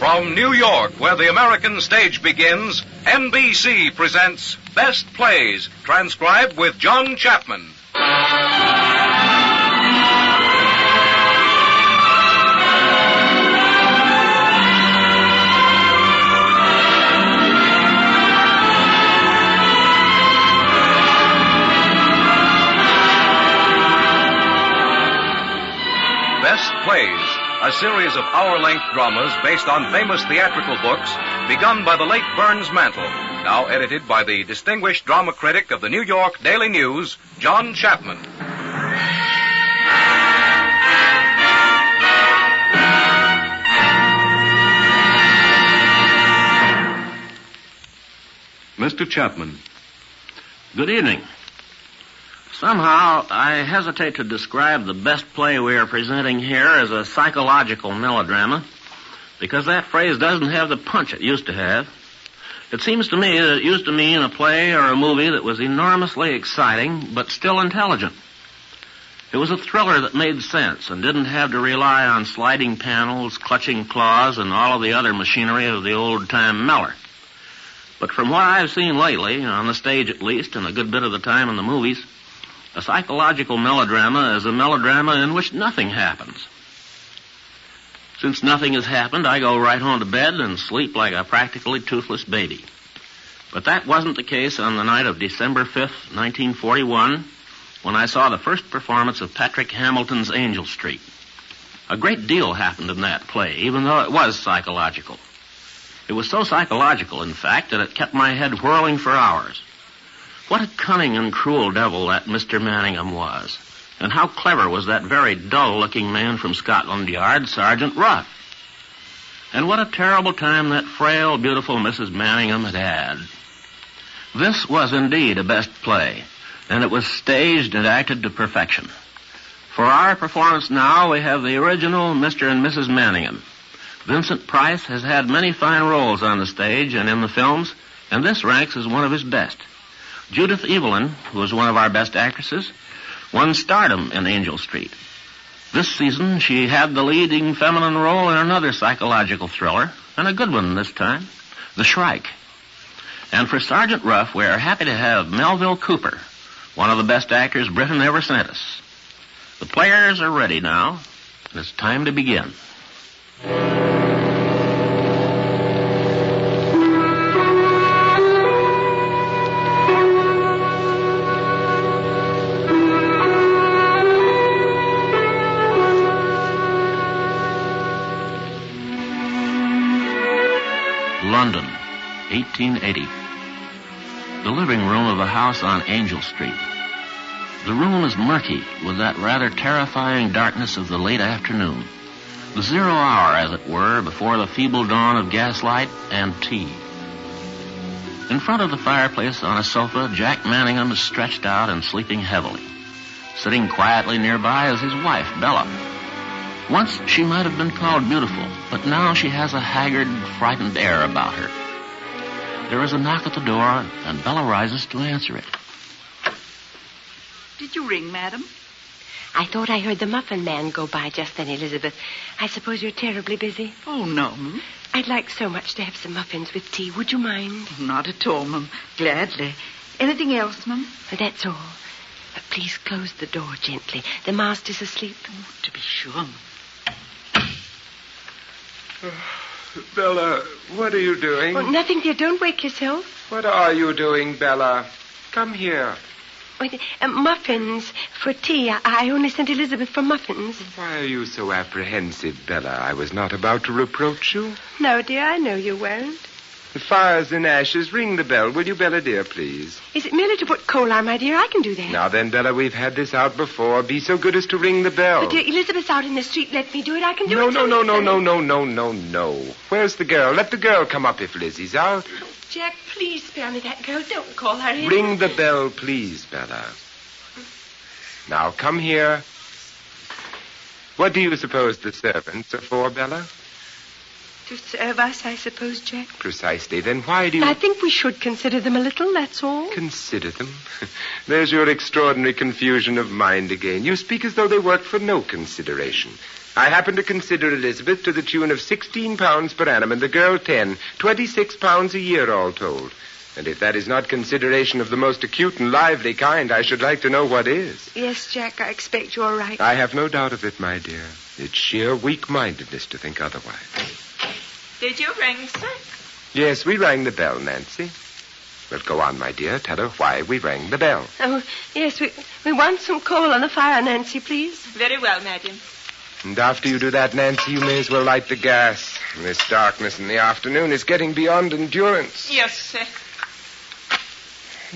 From New York, where the American stage begins, NBC presents Best Plays, transcribed with John Chapman. Best Plays, a series of hour-length dramas based on famous theatrical books begun by the late Burns Mantle, now edited by the distinguished drama critic of the New York Daily News, John Chapman. Mr. Chapman. Good evening. Somehow, I hesitate to describe the best play we are presenting here as a psychological melodrama, because that phrase doesn't have the punch it used to have. It seems to me that it used to mean a play or a movie that was enormously exciting, but still intelligent. It was a thriller that made sense and didn't have to rely on sliding panels, clutching claws, and all of the other machinery of the old-time Meller. But from what I've seen lately, on the stage at least, and a good bit of the time in the movies, a psychological melodrama is a melodrama in which nothing happens. Since nothing has happened, I go right home to bed and sleep like a practically toothless baby. But that wasn't the case on the night of December 5th, 1941, when I saw the first performance of Patrick Hamilton's Angel Street. A great deal happened in that play, even though it was psychological. It was so psychological, in fact, that it kept my head whirling for hours. What a cunning and cruel devil that Mr. Manningham was. And how clever was that very dull-looking man from Scotland Yard, Sergeant Ruff. And what a terrible time that frail, beautiful Mrs. Manningham had had. This was indeed a best play, and it was staged and acted to perfection. For our performance now, we have the original Mr. and Mrs. Manningham. Vincent Price has had many fine roles on the stage and in the films, and this ranks as one of his best. Judith Evelyn, who was one of our best actresses, won stardom in Angel Street. This season, she had the leading feminine role in another psychological thriller, and a good one this time, The Shrike. And for Sergeant Ruff, we are happy to have Melville Cooper, one of the best actors Britain ever sent us. The players are ready now, and it's time to begin. London, 1880. The living room of a house on Angel Street. The room is murky with that rather terrifying darkness of the late afternoon. The 0 hour, as it were, before the feeble dawn of gaslight and tea. In front of the fireplace on a sofa, Jack Manningham is stretched out and sleeping heavily. Sitting quietly nearby is his wife, Bella. Once she might have been called beautiful, but now she has a haggard, frightened air about her. There is a knock at the door, and Bella rises to answer it. Did you ring, madam? I thought I heard the muffin man go by just then, Elizabeth. I suppose you're terribly busy. Oh, no, ma'am. I'd like so much to have some muffins with tea. Would you mind? Not at all, ma'am. Gladly. Anything else, ma'am? That's all. But please close the door gently. The master's asleep. Oh, to be sure, ma'am. Bella, what are you doing? Oh, nothing, dear. Don't wake yourself. What are you doing, Bella? Come here. Muffins for tea. I only sent Elizabeth for muffins. Why are you so apprehensive, Bella? I was not about to reproach you. No, dear, I know you won't. The fire's in ashes. Ring the bell, will you, Bella, dear, please? Is it merely to put coal on, my dear? I can do that. Now then, Bella, we've had this out before. Be so good as to ring the bell. But, dear, Elizabeth's out in the street. Let me do it. I can do No, it. No. Where's the girl? Let the girl come up if Lizzie's out. Jack, please spare me that girl. Don't call her in. Ring the bell, please, Bella. Now, come here. What do you suppose the servants are for, Bella? To serve us, I suppose, Jack. Precisely. Then why do you... I think we should consider them a little, that's all. Consider them? There's your extraordinary confusion of mind again. You speak as though they worked for no consideration. I happen to consider Elizabeth to the tune of £16 per annum and the girl 10, £26 a year all told. And if that is not consideration of the most acute and lively kind, I should like to know what is. Yes, Jack, I expect you're right. I have no doubt of it, my dear. It's sheer weak-mindedness to think otherwise. Did you ring, sir? Yes, we rang the bell, Nancy. Well, go on, my dear. Tell her why we rang the bell. Oh, yes, we want some coal on the fire, Nancy, please. Very well, madam. And after you do that, Nancy, you may as well light the gas. This darkness in the afternoon is getting beyond endurance. Yes, sir.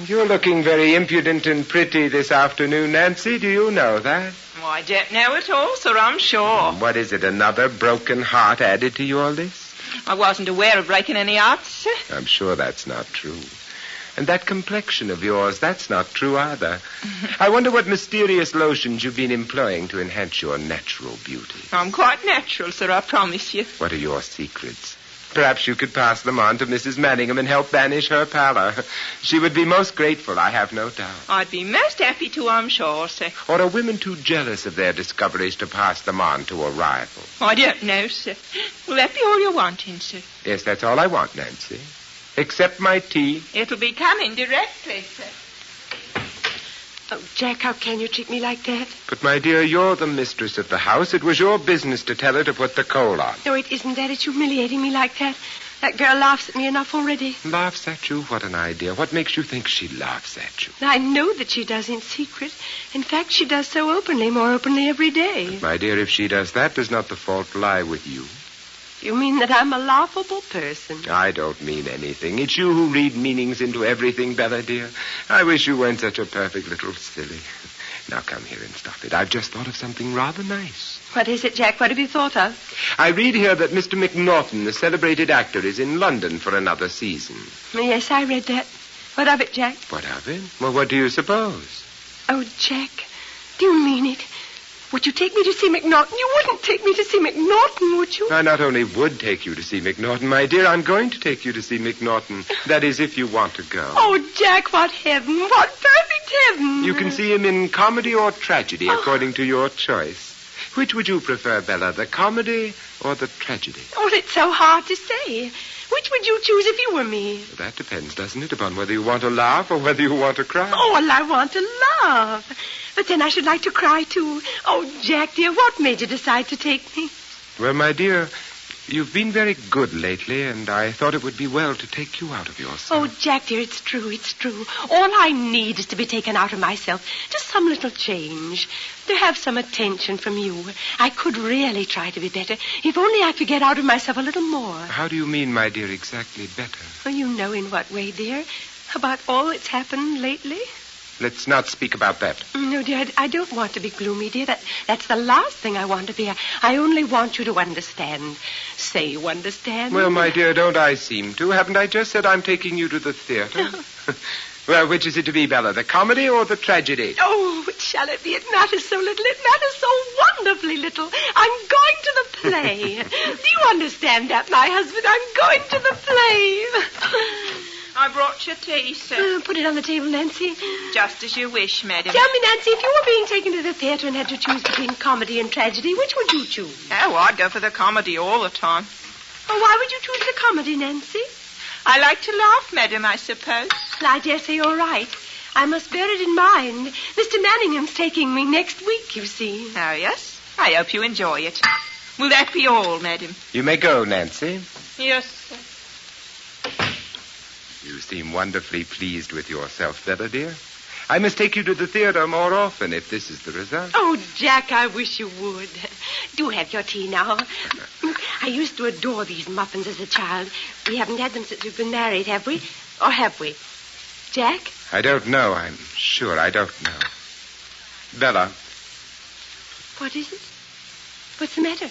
You're looking very impudent and pretty this afternoon, Nancy. Do you know that? Oh, I don't know at all, sir, I'm sure. What is it, another broken heart added to your list? I wasn't aware of breaking any hearts, sir. I'm sure that's not true. And that complexion of yours, that's not true either. I wonder what mysterious lotions you've been employing to enhance your natural beauty. I'm quite natural, sir, I promise you. What are your secrets? Perhaps you could pass them on to Mrs. Manningham and help banish her pallor. She would be most grateful, I have no doubt. I'd be most happy to, I'm sure, sir. Or are women too jealous of their discoveries to pass them on to a rival? I don't know, sir. Will that be all you're wanting, sir? Yes, that's all I want, Nancy. Except my tea. It'll be coming directly, sir. Oh, Jack, how can you treat me like that? But, my dear, you're the mistress of the house. It was your business to tell her to put the coal on. No, it isn't that. It's humiliating me like that. That girl laughs at me enough already. Laughs at you? What an idea. What makes you think she laughs at you? I know that she does in secret. In fact, she does so openly, more openly every day. My dear, if she does that, does not the fault lie with you? You mean that I'm a laughable person? I don't mean anything. It's you who read meanings into everything, Bella, dear. I wish you weren't such a perfect little silly. Now come here and stop it. I've just thought of something rather nice. What is it, Jack? What have you thought of? I read here that Mr. McNaughton, the celebrated actor, is in London for another season. Yes, I read that. What of it, Jack? What of it? Well, what do you suppose? Oh, Jack, do you mean it? Would you take me to see McNaughton? You wouldn't take me to see McNaughton, would you? I not only would take you to see McNaughton, my dear, I'm going to take you to see McNaughton. That is, if you want to go. Oh, Jack, what heaven. What perfect heaven. You can see him in comedy or tragedy, according to your choice. Which would you prefer, Bella, the comedy or the tragedy? Oh, it's so hard to say. Which would you choose if you were me? That depends, doesn't it, upon whether you want to laugh or whether you want to cry? Oh, well, I want to laugh. But then I should like to cry, too. Oh, Jack, dear, what made you decide to take me? Well, my dear, you've been very good lately, and I thought it would be well to take you out of yourself. Oh, Jack, dear, it's true, it's true. All I need is to be taken out of myself. Just some little change. To have some attention from you. I could really try to be better. If only I could get out of myself a little more. How do you mean, my dear, exactly better? Oh, you know in what way, dear. About all that's happened lately. Let's not speak about that. No, dear, I don't want to be gloomy, dear. That's the last thing I want to be. I only want you to understand. Say you understand. Well, my dear, don't I seem to? Haven't I just said I'm taking you to the theater? Well, which is it to be, Bella, the comedy or the tragedy? Oh, which shall it be? It matters so little. It matters so wonderfully little. I'm going to the play. Do you understand that, my husband? I'm going to the play. I brought your tea, sir. Put it on the table, Nancy. Just as you wish, madam. Tell me, Nancy, if you were being taken to the theater and had to choose between comedy and tragedy, which would you choose? Oh, I'd go for the comedy all the time. Well, why would you choose the comedy, Nancy? I like to laugh, madam, I suppose. Well, I dare say you're right. I must bear it in mind. Mr. Manningham's taking me next week, you see. Oh, yes? I hope you enjoy it. Will that be all, madam? You may go, Nancy. Yes, sir. You seem wonderfully pleased with yourself, Bella, dear. I must take you to the theater more often if this is the result. Oh, Jack, I wish you would. Do have your tea now. I used to adore these muffins as a child. We haven't had them since we've been married, have we? Or have we? Jack? I don't know. I'm sure I don't know. Bella. What is it? What's the matter?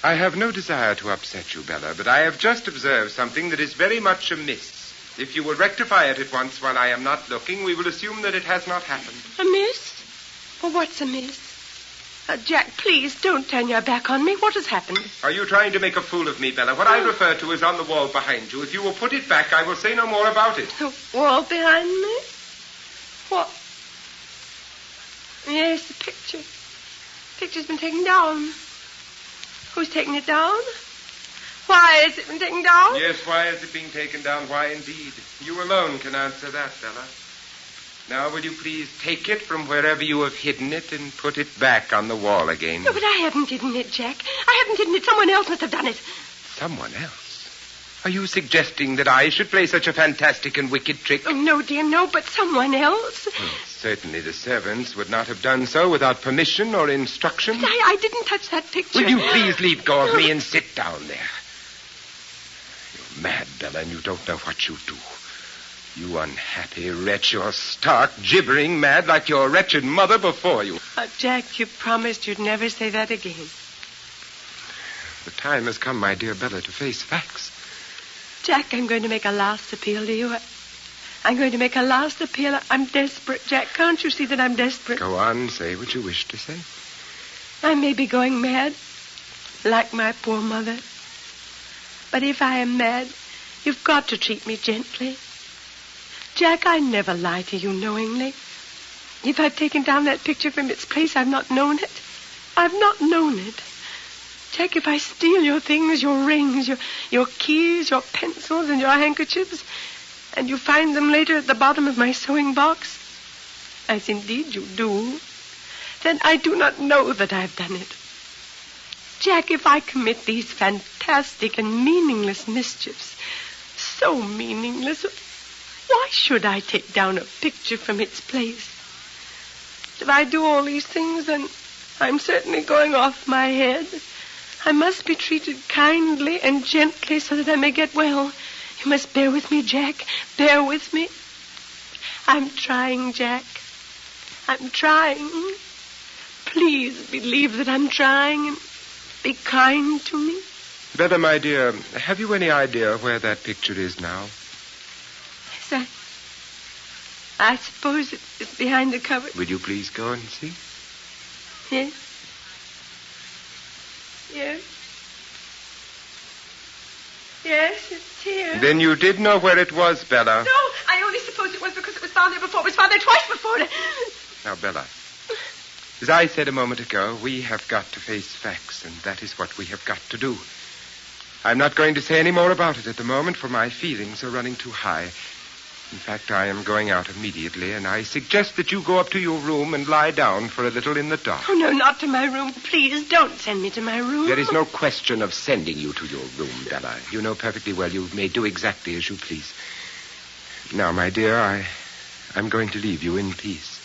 I have no desire to upset you, Bella, but I have just observed something that is very much amiss. If you will rectify it at once while I am not looking, we will assume that it has not happened. Amiss? Well, what's amiss? Jack, please don't turn your back on me. What has happened? Are you trying to make a fool of me, Bella? What I refer to is on the wall behind you. If you will put it back, I will say no more about it. The wall behind me? What? Yes, the picture. The picture's been taken down. Who's taken it down? Why has it been taken down? Yes, why is it being taken down? Why, indeed. You alone can answer that, Bella. Now, will you please take it from wherever you have hidden it and put it back on the wall again? No, but I haven't hidden it, Jack. I haven't hidden it. Someone else must have done it. Someone else? Are you suggesting that I should play such a fantastic and wicked trick? Oh, no, dear, no, but someone else. Certainly the servants would not have done so without permission or instruction. But I didn't touch that picture. Will you please leave go of me and sit down there? You're mad, Bella, and you don't know what you do. You unhappy wretch, you're stark, gibbering mad like your wretched mother before you. Jack, you promised you'd never say that again. The time has come, my dear Bella, to face facts. Jack, I'm going to make a last appeal to you. I'm going to make a last appeal. I'm desperate, Jack. Can't you see that I'm desperate? Go on, say what you wish to say. I may be going mad, like my poor mother. But if I am mad, you've got to treat me gently. Jack, I never lie to you knowingly. If I've taken down that picture from its place, I've not known it. I've not known it. Jack, if I steal your things, your rings, your keys, your pencils, and your handkerchiefs, and you find them later at the bottom of my sewing box, as indeed you do, then I do not know that I've done it. Jack, if I commit these fantastic and meaningless mischiefs, so meaningless, why should I take down a picture from its place? If I do all these things, then I'm certainly going off my head. I must be treated kindly and gently so that I may get well. You must bear with me, Jack. Bear with me. I'm trying, Jack. I'm trying. Please believe that I'm trying and be kind to me. Bella, my dear, have you any idea where that picture is now? Yes, I suppose it's behind the cupboard. Will you please go and see? Yes. Yes. Yes, it's here. Then you did know where it was, Bella. No, I only supposed it was because it was found there before. It was found there twice before. Now, Bella, as I said a moment ago, we have got to face facts, and that is what we have got to do. I'm not going to say any more about it at the moment, for my feelings are running too high. In fact, I am going out immediately, and I suggest that you go up to your room and lie down for a little in the dark. Oh, no, not to my room. Please, don't send me to my room. There is no question of sending you to your room, Bella. You know perfectly well you may do exactly as you please. Now, my dear, I'm going to leave you in peace.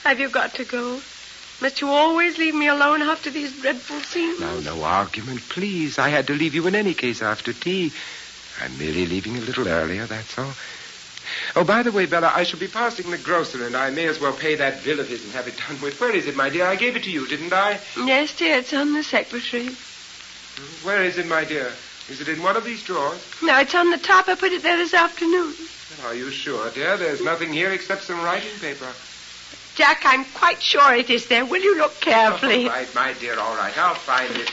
Have you got to go? Must you always leave me alone after these dreadful scenes? Now, no argument, please. I had to leave you in any case after tea. I'm merely leaving a little earlier, that's all. Oh, by the way, Bella, I shall be passing the grocer, and I may as well pay that bill of his and have it done with. Where is it, my dear? I gave it to you, didn't I? Yes, dear, it's on the secretary. Where is it, my dear? Is it in one of these drawers? No, it's on the top. I put it there this afternoon. Are you sure, dear? There's nothing here except some writing paper. Jack, I'm quite sure it is there. Will you look carefully? All right, my dear, all right. I'll find it.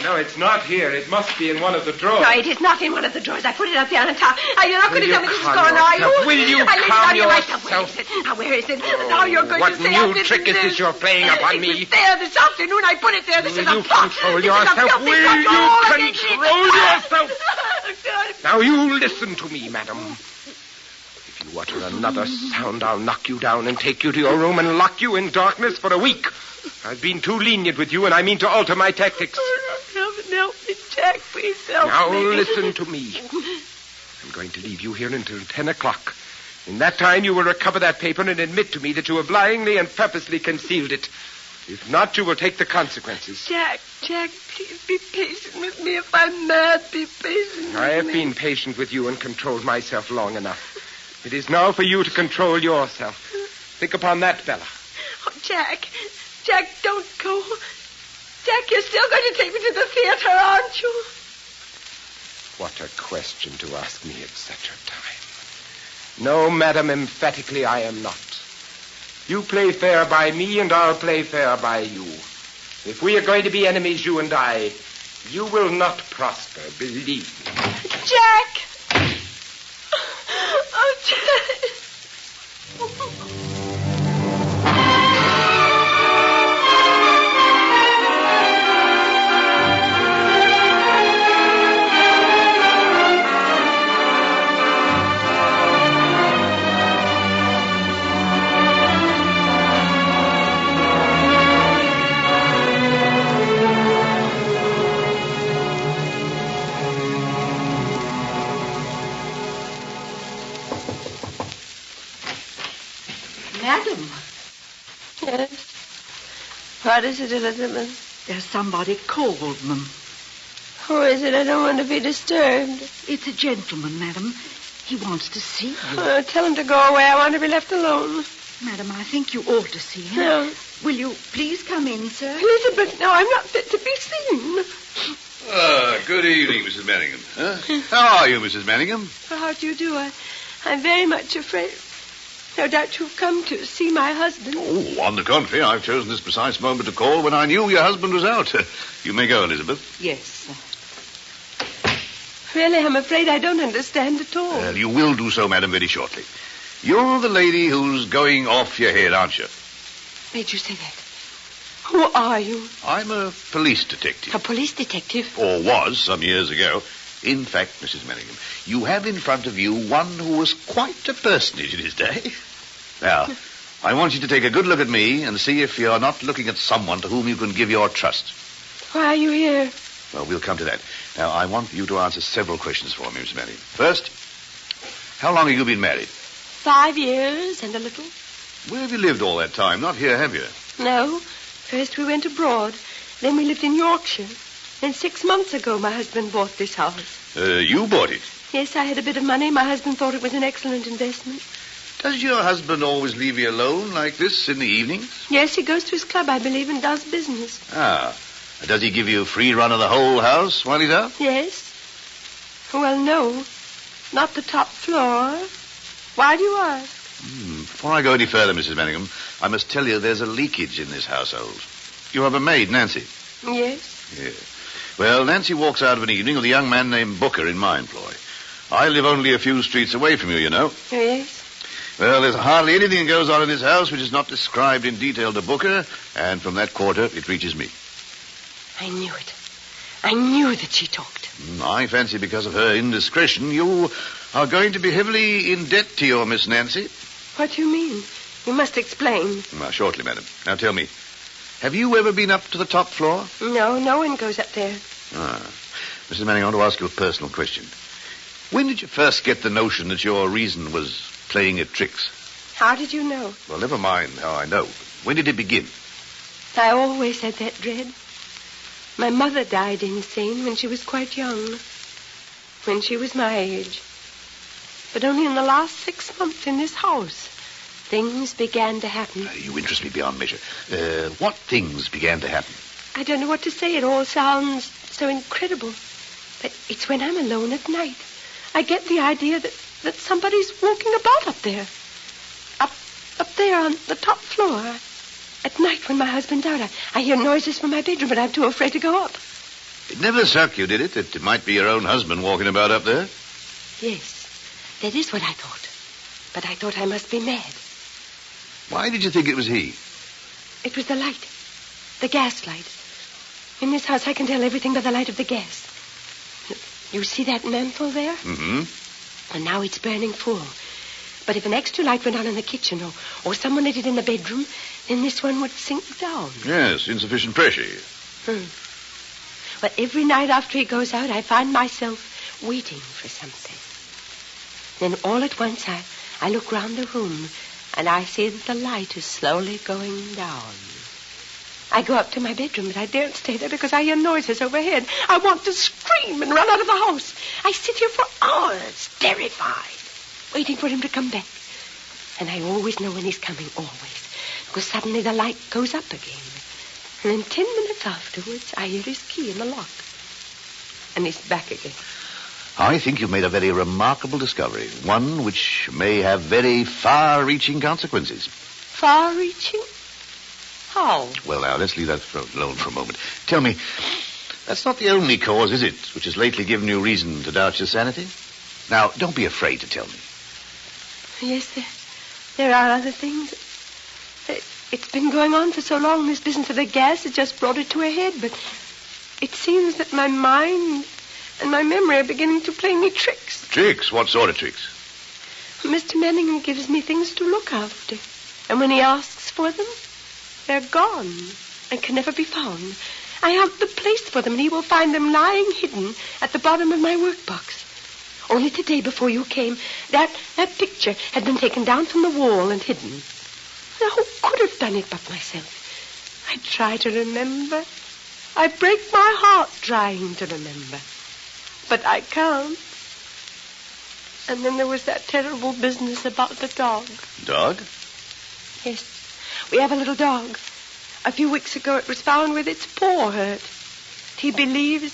No, it's not here. It must be in one of the drawers. No, it is not in one of the drawers. I put it up there on the top. You're not going to tell me this is gone, are you? Will you calm yourself? Where is it? Now you're going to say what new trick is this you're playing upon me? It was there this afternoon. I put it there. This is a plot. Control yourself? Will you control yourself? Now you listen to me, madam. If you utter another sound, I'll knock you down and take you to your room and lock you in darkness for a week. I've been too lenient with you, and I mean to alter my tactics. Help me, Jack. Please help me. Now listen to me. I'm going to leave you here until 10 o'clock. In that time, you will recover that paper and admit to me that you have lyingly and purposely concealed it. If not, you will take the consequences. Jack, please be patient with me. If I'm mad, be patient with me. I have been patient with you and controlled myself long enough. It is now for you to control yourself. Think upon that, Bella. Oh, Jack, don't go. Jack, you're still going to take me to the theater, aren't you? What a question to ask me at such a time. No, madam, emphatically I am not. You play fair by me, and I'll play fair by you. If we are going to be enemies, you and I, you will not prosper, believe me. Jack! Oh, Jack! Madam, Yes. What is it, Elizabeth? there's somebody called, ma'am. Who is it? I don't want to be disturbed. It's a gentleman, madam. He wants to see you. Tell him to go away. I want to be left alone. Madam, I think you ought to see him. No. Will you please come in, sir? Elizabeth, no, I'm not fit to be seen. Good evening, Mrs. Manningham. How are you, Mrs. Manningham? How do you do? I'm very much afraid. No doubt you've come to see my husband. Oh, on the contrary, I've chosen this precise moment to call when I knew your husband was out. You may go, Elizabeth. Yes, sir. Really, I'm afraid I don't understand at all. Well, you will do so, madam, very shortly. You're the lady who's going off your head, aren't you? Made you say that? Who are you? I'm a police detective. A police detective? Or was, some years ago. In fact, Mrs. Manningham, you have in front of you one who was quite a personage in his day. Now, I want you to take a good look at me and see if you're not looking at someone to whom you can give your trust. Why are you here? Well, we'll come to that. Now, I want you to answer several questions for me, Mrs. Manningham. First, how long have you been married? 5 years and a little. Where have you lived all that time? Not here, have you? No. First we went abroad. Then we lived in Yorkshire. Then 6 months ago, my husband bought this house. You bought it? Yes, I had a bit of money. My husband thought it was an excellent investment. Does your husband always leave you alone like this in the evenings? Yes, he goes to his club, I believe, and does business. Ah. Does he give you free run of the whole house while he's out? Yes. Well, no. Not the top floor. Why do you ask? Before I go any further, Mrs. Manningham, I must tell you there's a leakage in this household. You have a maid, Nancy? Yes. Yeah. Well, Nancy walks out of an evening with a young man named Booker in my employ. I live only a few streets away from you, you know. Yes. Well, there's hardly anything that goes on in this house which is not described in detail to Booker, and from that quarter it reaches me. I knew it. I knew that she talked. I fancy because of her indiscretion, you are going to be heavily in debt to your Miss Nancy. What do you mean? You must explain. Well, shortly, madam. Now tell me, have you ever been up to the top floor? No, no one goes up there. Mrs. Manning, I want to ask you a personal question. When did you first get the notion that your reason was playing at tricks? How did you know? Well, never mind how I know. When did it begin? I always had that dread. My mother died insane when she was quite young. When she was my age. But only in the last 6 months in this house, things began to happen. You interest me beyond measure. What things began to happen? I don't know what to say. It all sounds so incredible. But it's when I'm alone at night. I get the idea that somebody's walking about up there. Up there on the top floor. At night when my husband's out, I hear noises from my bedroom, but I'm too afraid to go up. It never struck you, did it, that it might be your own husband walking about up there? Yes, that is what I thought. But I thought I must be mad. Why did you think it was he? It was the light. The gas light. In this house, I can tell everything by the light of the gas. You see that mantle there? Mm-hmm. And now it's burning full. But if an extra light went on in the kitchen or someone lit it in the bedroom, then this one would sink down. Yes, insufficient pressure. Well, every night after he goes out, I find myself waiting for something. Then all at once, I look round the room, and I see that the light is slowly going down. I go up to my bedroom, but I daren't stay there because I hear noises overhead. I want to scream and run out of the house. I sit here for hours, terrified, waiting for him to come back. And I always know when he's coming, always, because suddenly the light goes up again. And then 10 minutes afterwards, I hear his key in the lock. And he's back again. I think you've made a very remarkable discovery, one which may have very far-reaching consequences. Far-reaching? How? Well, now, let's leave that alone for a moment. Tell me, that's not the only cause, is it, which has lately given you reason to doubt your sanity? Now, don't be afraid to tell me. Yes, there are other things. It's been going on for so long, this business of the gas has just brought it to a head, but it seems that my mind and my memory are beginning to play me tricks. Tricks? What sort of tricks? Mr. Manningham gives me things to look after, and when he asks for them, they're gone and can never be found. I have the place for them, and he will find them lying hidden at the bottom of my workbox. Only today, before you came, that picture had been taken down from the wall and hidden. Now, who could have done it but myself? I try to remember. I break my heart trying to remember. But I can't. And then there was that terrible business about the dog. Dog? Yes. We have a little dog. A few weeks ago it was found with its paw hurt. He believes...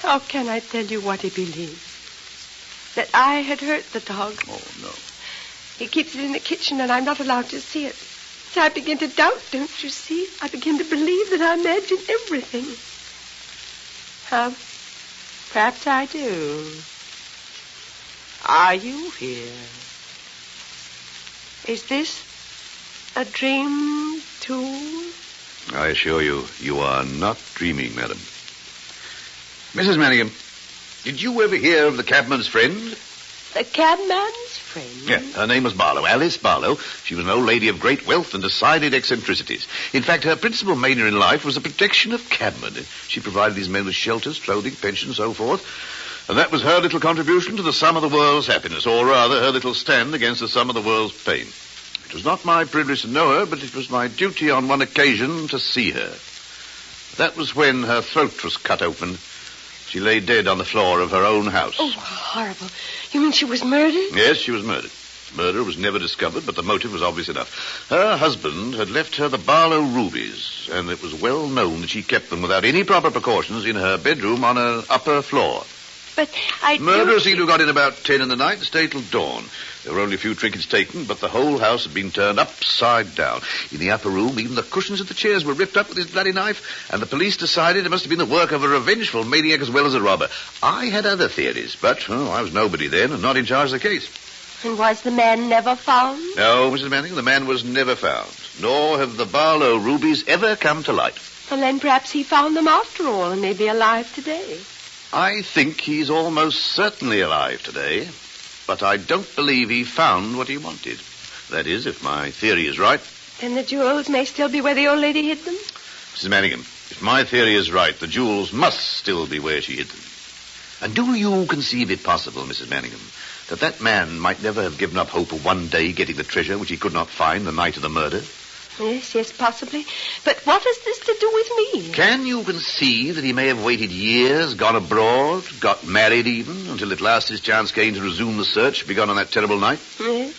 How can I tell you what he believes? That I had hurt the dog. Oh, no. He keeps it in the kitchen, and I'm not allowed to see it. So I begin to doubt, don't you see? I begin to believe that I imagine everything. Perhaps I do. Are you here? Is this a dream, too? I assure you, you are not dreaming, madam. Mrs. Manningham, did you ever hear of the cabman's friend? The cabman's friend? Yeah, her name was Barlow, Alice Barlow. She was an old lady of great wealth and decided eccentricities. In fact, her principal mania in life was the protection of cabmen. She provided these men with shelters, clothing, pensions, so forth. And that was her little contribution to the sum of the world's happiness, or rather, her little stand against the sum of the world's pain. It was not my privilege to know her, but it was my duty on one occasion to see her. That was when her throat was cut open. She lay dead on the floor of her own house. Oh, horrible. You mean she was murdered? Yes, she was murdered. Murder was never discovered, but the motive was obvious enough. Her husband had left her the Barlow rubies, and it was well known that she kept them without any proper precautions in her bedroom on an upper floor. But I Murderer seemed to have got in about 10 in the night and stayed till dawn. There were only a few trinkets taken, but the whole house had been turned upside down. In the upper room, even the cushions of the chairs were ripped up with his bloody knife, and the police decided it must have been the work of a revengeful maniac as well as a robber. I had other theories, but I was nobody then and not in charge of the case. And was the man never found? No, Mrs. Manning, the man was never found, nor have the Barlow rubies ever come to light. Well, then perhaps he found them after all and may be alive today. I think he's almost certainly alive today, but I don't believe he found what he wanted. That is, if my theory is right. Then the jewels may still be where the old lady hid them? Mrs. Manningham, if my theory is right, the jewels must still be where she hid them. And do you conceive it possible, Mrs. Manningham, that man might never have given up hope of one day getting the treasure which he could not find the night of the murder? Yes, possibly. But what has this to do with me? Can you conceive that he may have waited years, gone abroad, got married even, until at last his chance came to resume the search begun on that terrible night? Yes.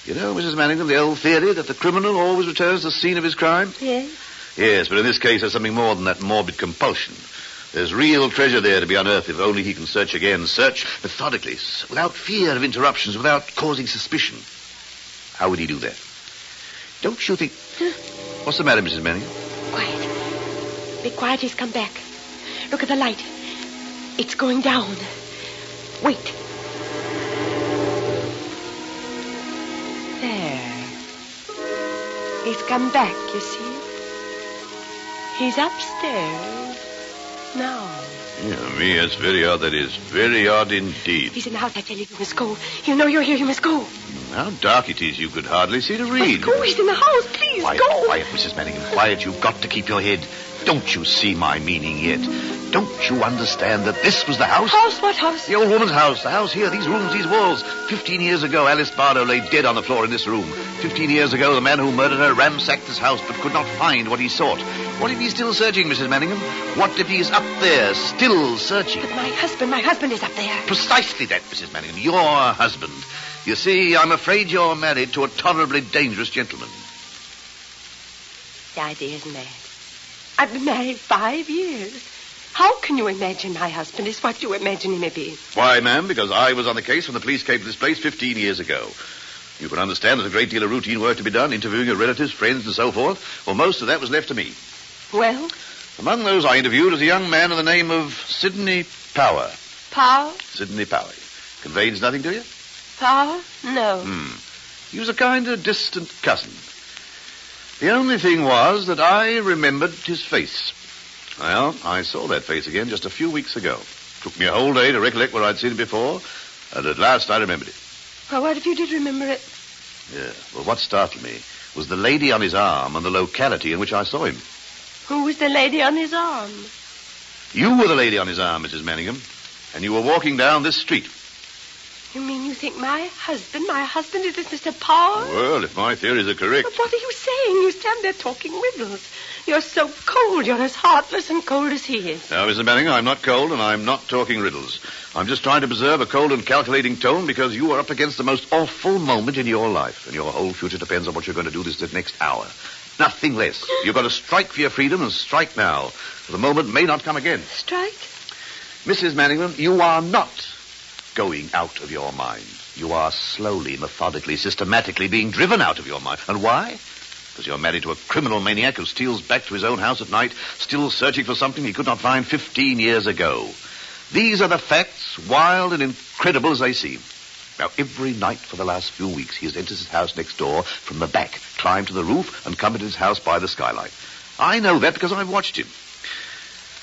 You know, Mrs. Manningham, the old theory that the criminal always returns to the scene of his crime? Yes. Yes, but in this case there's something more than that morbid compulsion. There's real treasure there to be unearthed if only he can search again. Search methodically, without fear of interruptions, without causing suspicion. How would he do that? Don't you think... What's the matter, Mrs. Manningham? Quiet. Be quiet, he's come back. Look at the light. It's going down. Wait. There. He's come back, you see. He's upstairs now. Yeah, me, that's very odd. That is very odd indeed. He's in the house. I tell you, you must go. You know you're here. You must go. How dark it is. You could hardly see to read. Go. He's in the house. Please, Quiet, go. quiet, Mrs. Manningham. Quiet. You've got to keep your head. Don't you see my meaning yet? Don't you understand that this was the house? House? What house? The old woman's house. The house here. These rooms, these walls. 15 years ago, Alice Barlow lay dead on the floor in this room. 15 years ago, the man who murdered her ransacked this house but could not find what he sought. What if he's still searching, Mrs. Manningham? What if he's up there, still searching? But my husband is up there. Precisely that, Mrs. Manningham. Your husband. You see, I'm afraid you're married to a tolerably dangerous gentleman. The idea isn't bad. I've been married 5 years. How can you imagine my husband is what you imagine he may be? Why, ma'am, because I was on the case when the police came to this place 15 years ago. You can understand there's a great deal of routine work to be done, interviewing your relatives, friends, and so forth. Well, most of that was left to me. Well? Among those I interviewed was a young man of the name of Sidney Power. Power? Sidney Power. Conveys nothing to you? Power? No. He was a kind of distant cousin. The only thing was that I remembered his face. Well, I saw that face again just a few weeks ago. Took me a whole day to recollect where I'd seen it before, and at last I remembered it. Well, what if you did remember it? Yeah, well, what startled me was the lady on his arm and the locality in which I saw him. Who was the lady on his arm? You were the lady on his arm, Mrs. Manningham, and you were walking down this street. You mean you think my husband is this Mr. Power? Well, if my theories are correct. But what are you saying? You stand there talking riddles. You're so cold. You're as heartless and cold as he is. Now, Mrs. Manningham, I'm not cold and I'm not talking riddles. I'm just trying to preserve a cold and calculating tone because you are up against the most awful moment in your life, and your whole future depends on what you're going to do this next hour. Nothing less. You've got to strike for your freedom and strike now. The moment may not come again. Strike? Mrs. Manningham, you are not going out of your mind. You are slowly, methodically, systematically being driven out of your mind. And why? Because you're married to a criminal maniac who steals back to his own house at night, still searching for something he could not find 15 years ago. These are the facts, wild and incredible as they seem. Now, every night for the last few weeks, he has entered his house next door from the back, climbed to the roof, and come into his house by the skylight. I know that because I've watched him.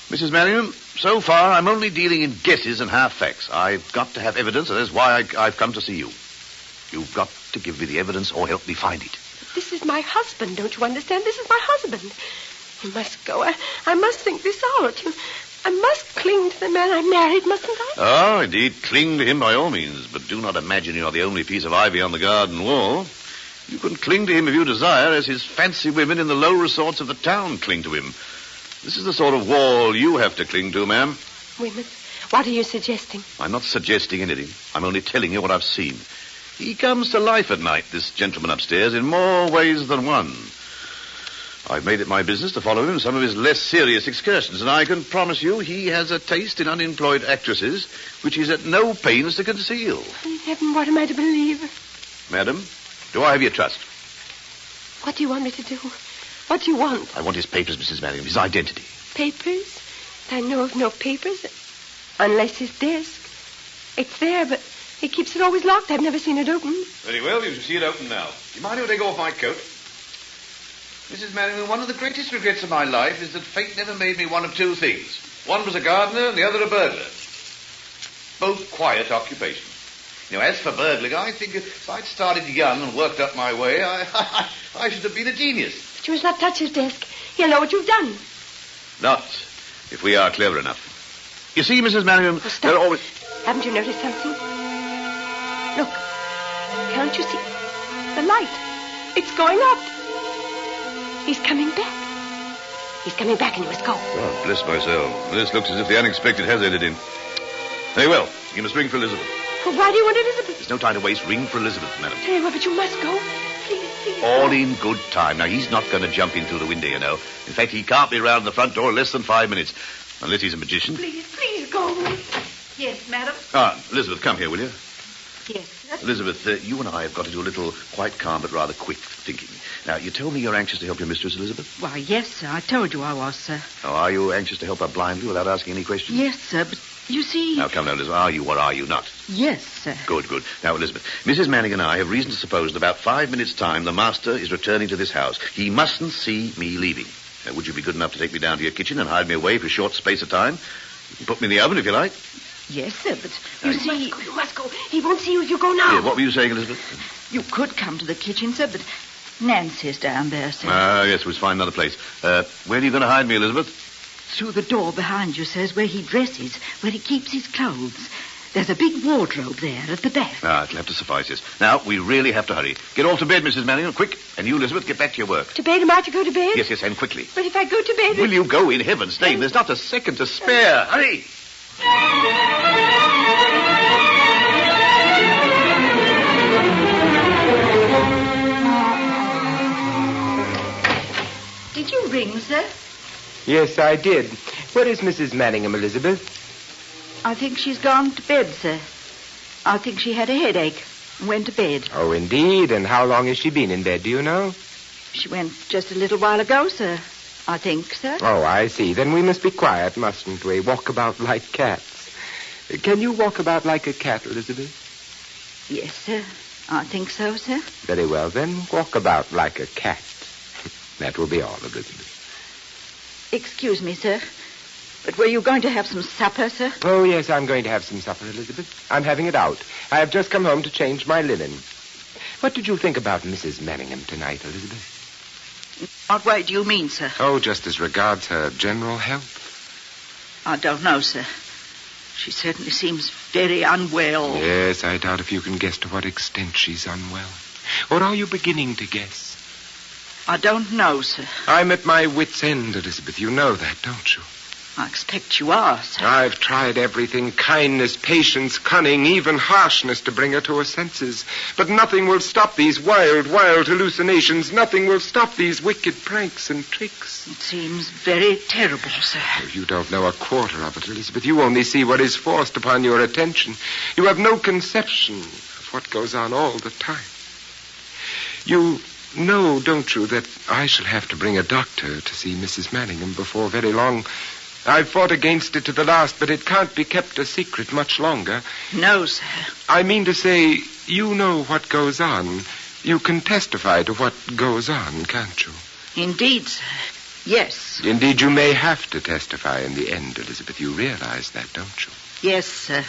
Mrs. Manningham, so far I'm only dealing in guesses and half facts. I've got to have evidence, and that's why I've come to see you. You've got to give me the evidence or help me find it. But this is my husband, don't you understand? This is my husband. You must go. I must think this out. I must cling to the man I married, mustn't I? Oh, indeed, cling to him by all means, but do not imagine you're the only piece of ivy on the garden wall. You can cling to him if you desire, as his fancy women in the low resorts of the town cling to him. This is the sort of wall you have to cling to, ma'am. Women? What are you suggesting? I'm not suggesting anything. I'm only telling you what I've seen. He comes to life at night, this gentleman upstairs, in more ways than one. I've made it my business to follow him in some of his less serious excursions, and I can promise you he has a taste in unemployed actresses which he's at no pains to conceal. In heaven, what am I to believe? Madam, do I have your trust? What do you want me to do? What do you want? I want his papers, Mrs. Manningham, his identity. Papers? I know of no papers. Unless his desk. It's there, but he keeps it always locked. I've never seen it open. Very well, you should see it open now. Do you mind if I take off my coat? Mrs. Manningham, one of the greatest regrets of my life is that fate never made me one of two things. One was a gardener and the other a burglar. Both quiet occupations. You know, as for burgling, I think if I'd started young and worked up my way, I should have been a genius. But you must not touch his desk. He'll know what you've done. Not if we are clever enough. You see, Mrs. Manningham, Oh, stop. there are always... Haven't you noticed something? Look. Can't you see? The light. It's going up. He's coming back. He's coming back and you must go. Oh, bless myself. This looks as if the unexpected has ended in. Very well. You must ring for Elizabeth. Well, why do you want Elizabeth? There's no time to waste. Ring for Elizabeth, madam. Very well, but you must go. Please, please. All in good time. Now, he's not going to jump in through the window, you know. In fact, he can't be round the front door in less than 5 minutes. Unless he's a magician. Please, please go. Yes, madam. Elizabeth, come here, will you? Yes, sir. Elizabeth, you and I have got to do a little quite calm but rather quick thinking. Now, you told me you're anxious to help your mistress, Elizabeth? Why, yes, sir. I told you I was, sir. Oh, are you anxious to help her blindly without asking any questions? Yes, sir, but you see... Now, come now, Elizabeth. Are you or are you not? Yes, sir. Good, good. Now, Elizabeth, Mrs. Manning and I have reason to suppose in about 5 minutes' time the master is returning to this house. He mustn't see me leaving. Now, would you be good enough to take me down to your kitchen and hide me away for a short space of time? You can put me in the oven if you like. Yes, sir, but You see... must go. You must go. He won't see you if you go now. Yeah, what were you saying, Elizabeth? You could come to the kitchen, sir, but Nancy's down there, sir. Yes, we'll find another place. Where are you going to hide me, Elizabeth? Through the door behind you, sir, is where he dresses, where he keeps his clothes. There's a big wardrobe there at the back. It'll have to suffice us. Now, we really have to hurry. Get all to bed, Mrs. Manningham, quick. And you, Elizabeth, get back to your work. To bed? Am I to go to bed? Yes, and quickly. But if I go to bed... Will you go, in heaven's name? There's not a second to spare. Hurry! Did you ring, sir? Yes, I did. Where is Mrs. Manningham, Elizabeth? I think she's gone to bed, sir. I think she had a headache. and went to bed. Oh, indeed. And how long has she been in bed, do you know? She went just a little while ago, sir. I think, sir. Oh, I see. Then we must be quiet, mustn't we? Walk about like cats. Can you walk about like a cat, Elizabeth? Yes, sir. I think so, sir. Very well, then walk about like a cat. That will be all, Elizabeth. Excuse me, sir. But were you going to have some supper, sir? Oh, yes, I'm going to have some supper, Elizabeth. I'm having it out. I have just come home to change my linen. What did you think about Mrs. Manningham tonight, Elizabeth? What way do you mean, sir? Oh, just as regards her general health. I don't know, sir. She certainly seems very unwell. Yes, I doubt if you can guess to what extent she's unwell. Or are you beginning to guess? I don't know, sir. I'm at my wit's end, Elizabeth. You know that, don't you? I expect you are, sir. I've tried everything, kindness, patience, cunning, even harshness to bring her to her senses. But nothing will stop these wild hallucinations. Nothing will stop these wicked pranks and tricks. It seems very terrible, sir. Oh, you don't know a quarter of it, Elizabeth. You only see what is forced upon your attention. You have no conception of what goes on all the time. You know, don't you, that I shall have to bring a doctor to see Mrs. Manningham before very long. I've fought against it to the last, but it can't be kept a secret much longer. No, sir. I mean to say, you know what goes on. You can testify to what goes on, can't you? Indeed, sir. Yes. Indeed, you may have to testify in the end, Elizabeth. You realize that, don't you? Yes, sir.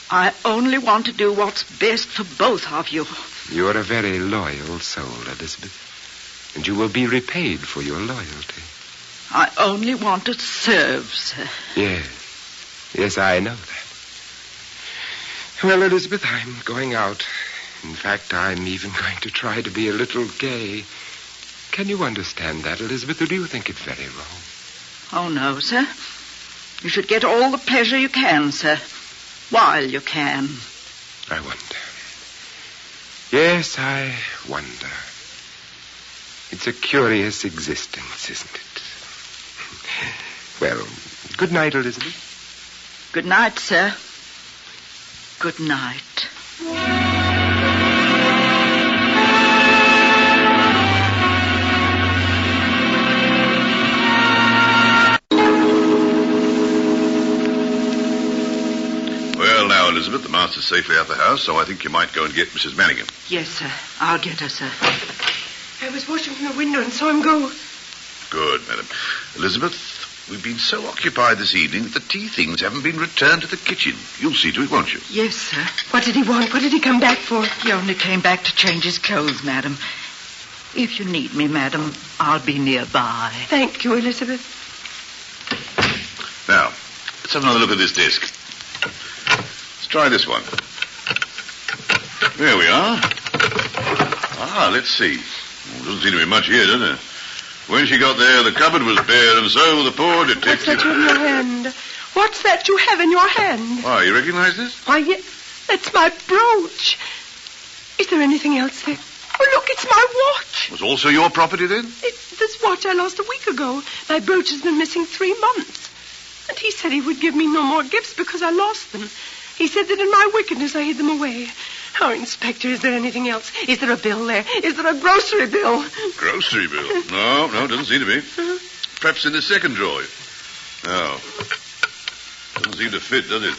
I only want to do what's best for both of you. You're a very loyal soul, Elizabeth. And you will be repaid for your loyalty. I only want to serve, sir. Yes. Yes, I know that. Well, Elizabeth, I'm going out. In fact, I'm even going to try to be a little gay. Can you understand that, Elizabeth, or do you think it very wrong? Oh, no, sir. You should get all the pleasure you can, sir, while you can. I wonder. Yes, I wonder. It's a curious existence, isn't it? Well, good night, Elizabeth. Good night, sir. Good night. Well, now, Elizabeth, the master's safely out of the house, so I think you might go and get Mrs. Manningham. Yes, sir. I'll get her, sir. I was watching from the window and saw him go. Good, madam. Elizabeth, we've been so occupied this evening that the tea things haven't been returned to the kitchen. You'll see to it, won't you? Yes, sir. What did he want? What did he come back for? He only came back to change his clothes, madam. If you need me, madam, I'll be nearby. Thank you, Elizabeth. Now, let's have another look at this desk. Let's try this one. There we are. Let's see. Doesn't seem to be much here, does there? When she got there, the cupboard was bare, and so the poor detective... What's that you have in your hand? What's that you have in your hand? Why, you recognize this? Why, yes, that's my brooch. Is there anything else there? Oh, look, it's my watch. Was also your property, then? This watch I lost a week ago. My brooch has been missing 3 months. And he said he would give me no more gifts because I lost them. He said that in my wickedness I hid them away. Oh, Inspector, is there anything else? Is there a bill there? Is there a grocery bill? Grocery bill? No, doesn't seem to be. Perhaps in the second drawer. No. Doesn't seem to fit, does it?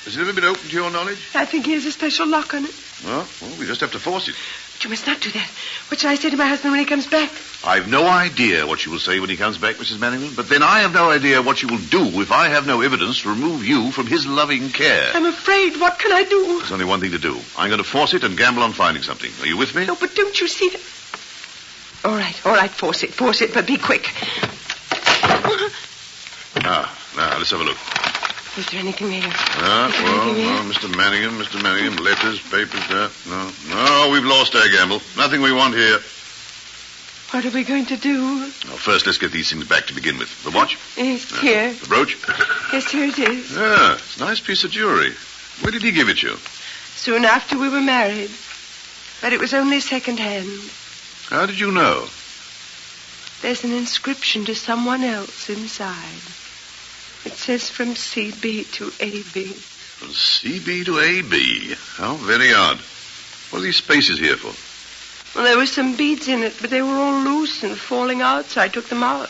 Has it ever been opened to your knowledge? I think he has a special lock on it. Well, we just have to force it. But you must not do that. What shall I say to my husband when he comes back? I've no idea what you will say when he comes back, Mrs. Manningham, but then I have no idea what you will do if I have no evidence to remove you from his loving care. I'm afraid. What can I do? There's only one thing to do. I'm going to force it and gamble on finding something. Are you with me? No, but don't you see that... All right, force it, but be quick. Now, let's have a look. Is there anything there? Mr. Manningham, letters, papers, No, we've lost our gamble. Nothing we want here. What are we going to do? Well, first, let's get these things back to begin with. The watch? Yes, here. The brooch? Yes, here it is. Yeah, it's a nice piece of jewelry. Where did he give it you? Soon after we were married. But it was only second-hand. How did you know? There's an inscription to someone else inside. It says from CB to AB. From CB to AB? How very odd. What are these spaces here for? Well, there were some beads in it, but they were all loose and falling out, so I took them out.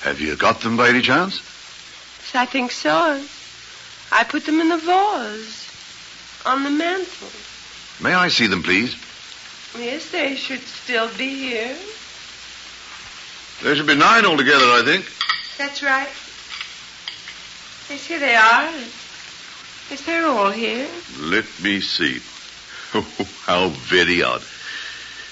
Have you got them by any chance? Yes, I think so. I put them in the vase on the mantel. May I see them, please? Yes, they should still be here. There should be 9 altogether, I think. That's right. Yes, here they are. Yes, they're all here. Let me see. Oh, how very odd.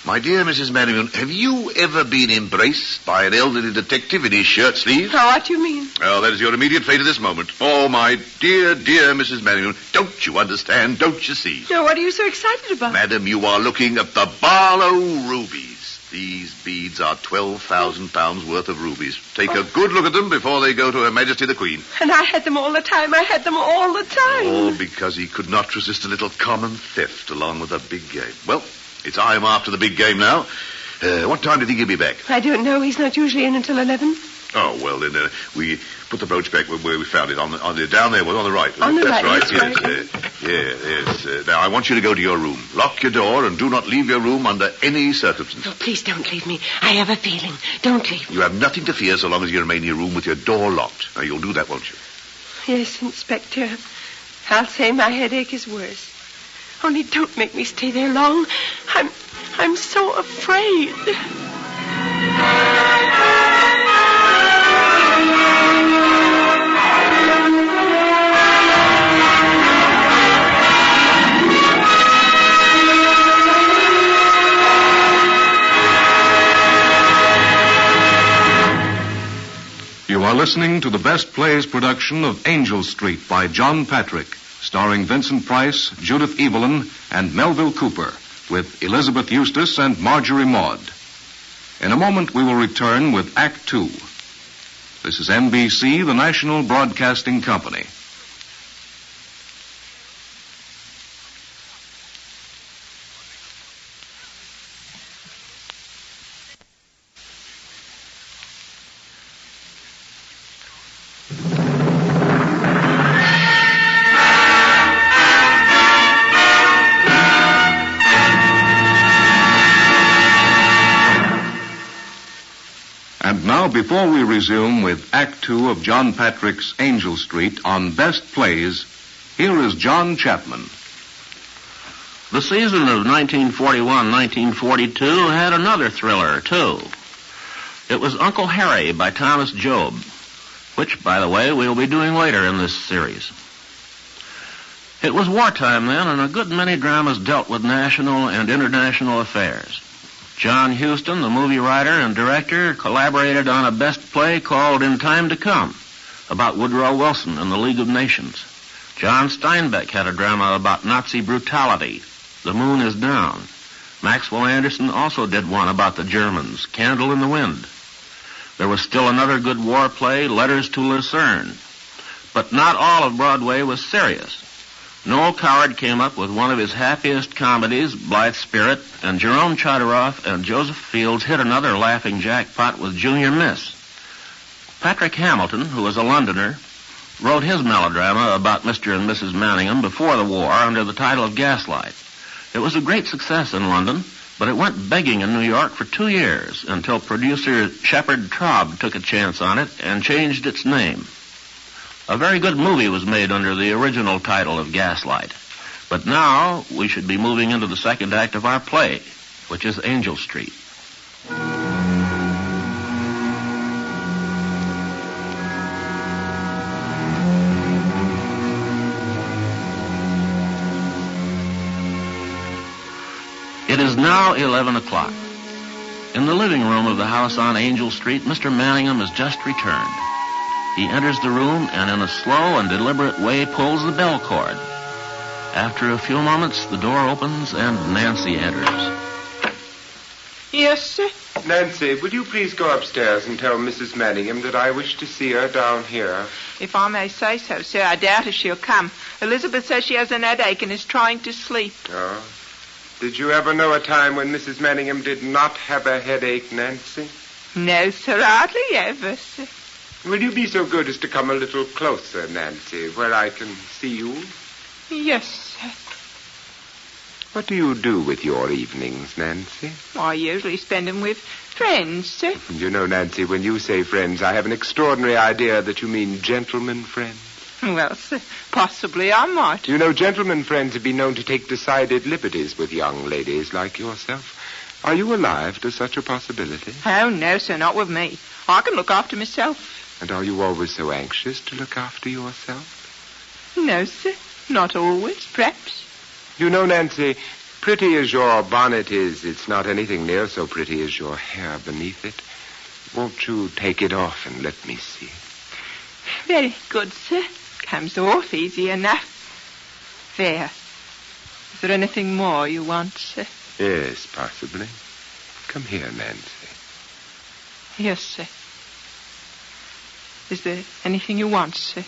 My dear Mrs. Merriman, have you ever been embraced by an elderly detective in his shirt sleeves? Oh, what do you mean? Well, that is your immediate fate at this moment. Oh, my dear, dear Mrs. Merriman, don't you understand? Don't you see? No, what are you so excited about? Madam, you are looking at the Barlow rubies. These beads are 12,000 pounds worth of rubies. Take a good look at them before they go to Her Majesty the Queen. And I had them all the time. I had them all the time. Oh, because he could not resist a little common theft along with a big game. Well, it's I'm after the big game now. What time do you think he'll be back? I don't know. He's not usually in until 11. Oh, well, then we put the brooch back where we found it, on the down there, on the right. On the that's right, yes. that's Yes. Now, I want you to go to your room. Lock your door and do not leave your room under any circumstance. Oh, please don't leave me. I have a feeling. Don't leave me. You have nothing to fear so long as you remain in your room with your door locked. Now, you'll do that, won't you? Yes, Inspector. I'll say my headache is worse. Only don't make me stay there long. I'm so afraid. You are listening to the Best Plays production of Angel Street by John Patrick, starring Vincent Price, Judith Evelyn, and Melville Cooper, with Elizabeth Eustace and Marjorie Maud. In a moment, we will return with Act Two. This is NBC, the National Broadcasting Company. And now, before we resume with Act Two of John Patrick's Angel Street on Best Plays, here is John Chapman. The season of 1941-1942 had another thriller, too. It was Uncle Harry by Thomas Job, which, by the way, we'll be doing later in this series. It was wartime then, and a good many dramas dealt with national and international affairs. John Huston, the movie writer and director, collaborated on a best play called In Time to Come, about Woodrow Wilson and the League of Nations. John Steinbeck had a drama about Nazi brutality, The Moon is Down. Maxwell Anderson also did one about the Germans, Candle in the Wind. There was still another good war play, Letters to Lucerne. But not all of Broadway was serious. Noel Coward came up with one of his happiest comedies, Blithe Spirit, and Jerome Chodoroff and Joseph Fields hit another laughing jackpot with Junior Miss. Patrick Hamilton, who was a Londoner, wrote his melodrama about Mr. and Mrs. Manningham before the war under the title of Gaslight. It was a great success in London, but it went begging in New York for 2 years until producer Shepard Traub took a chance on it and changed its name. A very good movie was made under the original title of Gaslight. But now we should be moving into the second act of our play, which is Angel Street. It is now 11 o'clock. In the living room of the house on Angel Street, Mr. Manningham has just returned. He enters the room and in a slow and deliberate way pulls the bell cord. After a few moments, the door opens and Nancy enters. Yes, sir? Nancy, will you please go upstairs and tell Mrs. Manningham that I wish to see her down here? If I may say so, sir, I doubt if she'll come. Elizabeth says she has an headache and is trying to sleep. Oh. Did you ever know a time when Mrs. Manningham did not have a headache, Nancy? No, sir, hardly ever, sir. Will you be so good as to come a little closer, Nancy, where I can see you? Yes, sir. What do you do with your evenings, Nancy? I usually spend them with friends, sir. You know, Nancy, when you say friends, I have an extraordinary idea that you mean gentlemen friends. Well, sir, possibly I might. You know, gentlemen friends have been known to take decided liberties with young ladies like yourself. Are you alive to such a possibility? Oh, no, sir, not with me. I can look after myself. And are you always so anxious to look after yourself? No, sir, not always, perhaps. You know, Nancy, pretty as your bonnet is, it's not anything near so pretty as your hair beneath it. Won't you take it off and let me see? Very good, sir. Comes off easy enough. There. Is there anything more you want, sir? Yes, possibly. Come here, Nancy. Yes, sir. Is there anything you want, sir?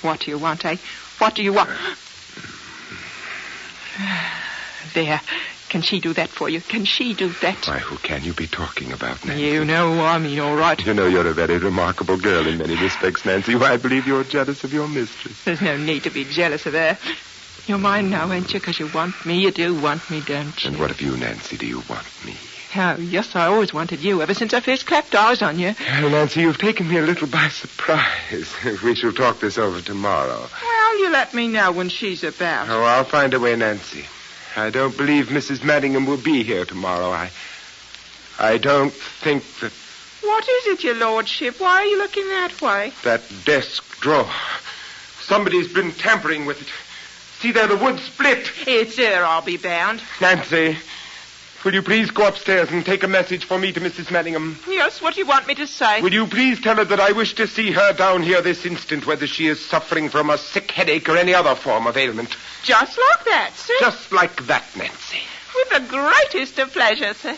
What do you want, eh? What do you want? There. Can she do that for you? Can she do that? Why, who can you be talking about, Nancy? You know who I mean, all right. You know you're a very remarkable girl in many respects, Nancy. Why, I believe you're jealous of your mistress. There's no need to be jealous of her. You're mine now, ain't you? Because you want me. You do want me, don't you? And what of you, Nancy? Do you want me? Oh, yes, I always wanted you, ever since I first clapped eyes on you. Well, Nancy, you've taken me a little by surprise. We shall talk this over tomorrow. Well, you let me know when she's about. Oh, I'll find a way, Nancy. I don't believe Mrs. Manningham will be here tomorrow. I don't think that... What is it, your lordship? Why are you looking that way? That desk drawer. Somebody's been tampering with it. See there, the wood split. It's her, I'll be bound. Nancy, will you please go upstairs and take a message for me to Mrs. Manningham? Yes, what do you want me to say? Will you please tell her that I wish to see her down here this instant, whether she is suffering from a sick headache or any other form of ailment? Just like that, sir. Just like that, Nancy. With the greatest of pleasure, sir.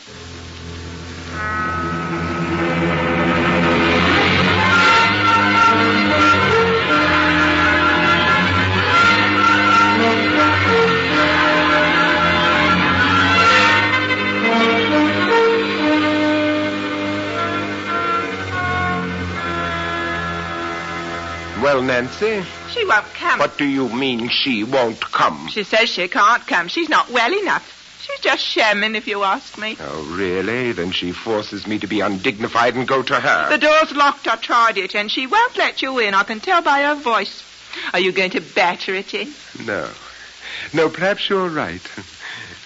Well, Nancy? She won't come. What do you mean she won't come? She says she can't come. She's not well enough. She's just shamming, if you ask me. Oh, really? Then she forces me to be undignified and go to her. The door's locked. I tried it, and she won't let you in. I can tell by her voice. Are you going to batter it in? No. No, perhaps you're right.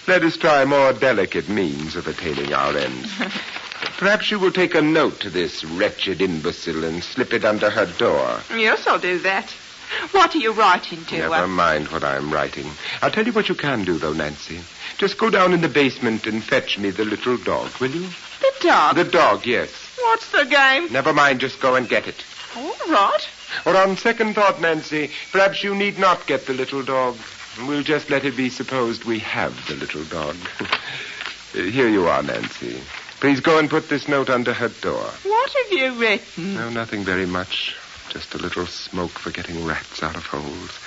Let us try more delicate means of attaining our ends. Perhaps you will take a note to this wretched imbecile and slip it under her door. Yes, I'll do that. What are you writing to? Never mind what I'm writing. I'll tell you what you can do, though, Nancy. Just go down in the basement and fetch me the little dog, will you? The dog? The dog, yes. What's the game? Never mind, just go and get it. All right. Or on second thought, Nancy, perhaps you need not get the little dog. We'll just let it be supposed we have the little dog. Here you are, Nancy. Please go and put this note under her door. What have you written? No, nothing very much. Just a little smoke for getting rats out of holes.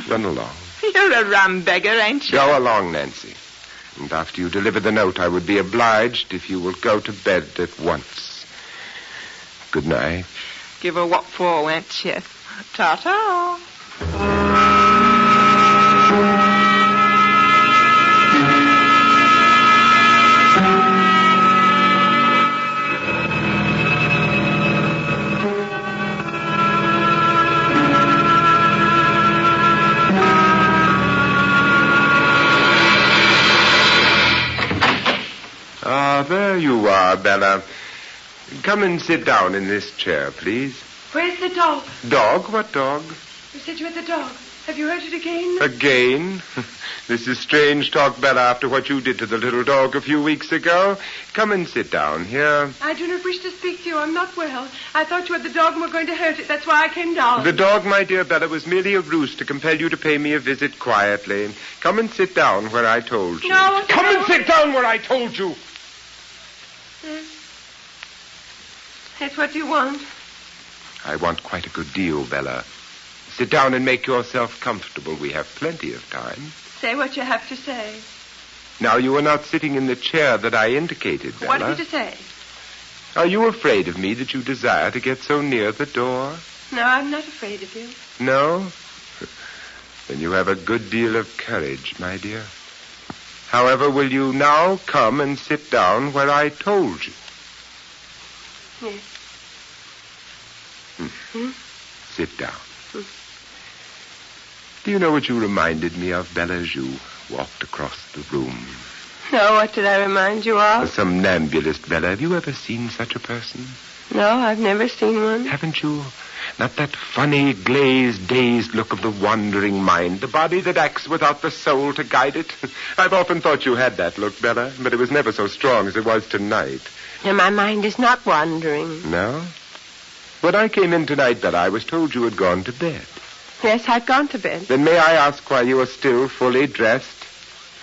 Run along. You're a rum beggar, ain't you? Go along, Nancy. And after you deliver the note, I would be obliged if you will go to bed at once. Good night. Give her what for, won't you? Ta-ta. There you are, Bella. Come and sit down in this chair, please. Where's the dog? Dog? What dog? You said you had the dog. Have you heard it again? Again? This is strange talk, Bella, after what you did to the little dog a few weeks ago. Come and sit down here. I do not wish to speak to you. I'm not well. I thought you had the dog and were going to hurt it. That's why I came down. The dog, my dear Bella, was merely a ruse to compel you to pay me a visit quietly. Come and sit down where I told you. No. Come and sit down where I told you. That's what you want. I want quite a good deal, Bella. Sit down and make yourself comfortable. We have plenty of time. Say what you have to say. Now, you are not sitting in the chair that I indicated, Bella. What are you to say? Are you afraid of me that you desire to get so near the door? No, I'm not afraid of you. No? Then you have a good deal of courage, my dear. However, will you now come and sit down where I told you? Yes. Sit down. Do you know what you reminded me of, Bella, as you walked across the room? No, what did I remind you A of? somnambulist, Bella. Have you ever seen such a person? No, I've never seen one. Haven't you? Not that funny, glazed, dazed look of the wandering mind, the body that acts without the soul to guide it. I've often thought you had that look, Bella, but it was never so strong as it was tonight. And my mind is not wandering. No? When I came in tonight, Bella, I was told you had gone to bed. Yes, I've gone to bed. Then may I ask why you are still fully dressed?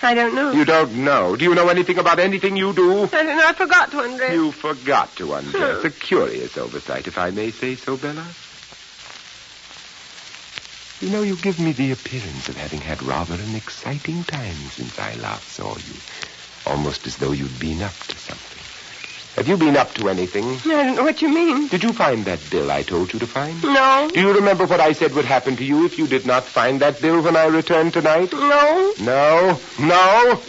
I don't know. You don't know. Do you know anything about anything you do? I don't know. I forgot to undress. You forgot to undress. A curious oversight, if I may say so, Bella. You know, you give me the appearance of having had rather an exciting time since I last saw you. Almost as though you'd been up to something. Have you been up to anything? I don't know what you mean. Did you find that bill I told you to find? No. Do you remember what I said would happen to you if you did not find that bill when I returned tonight? No. No? No?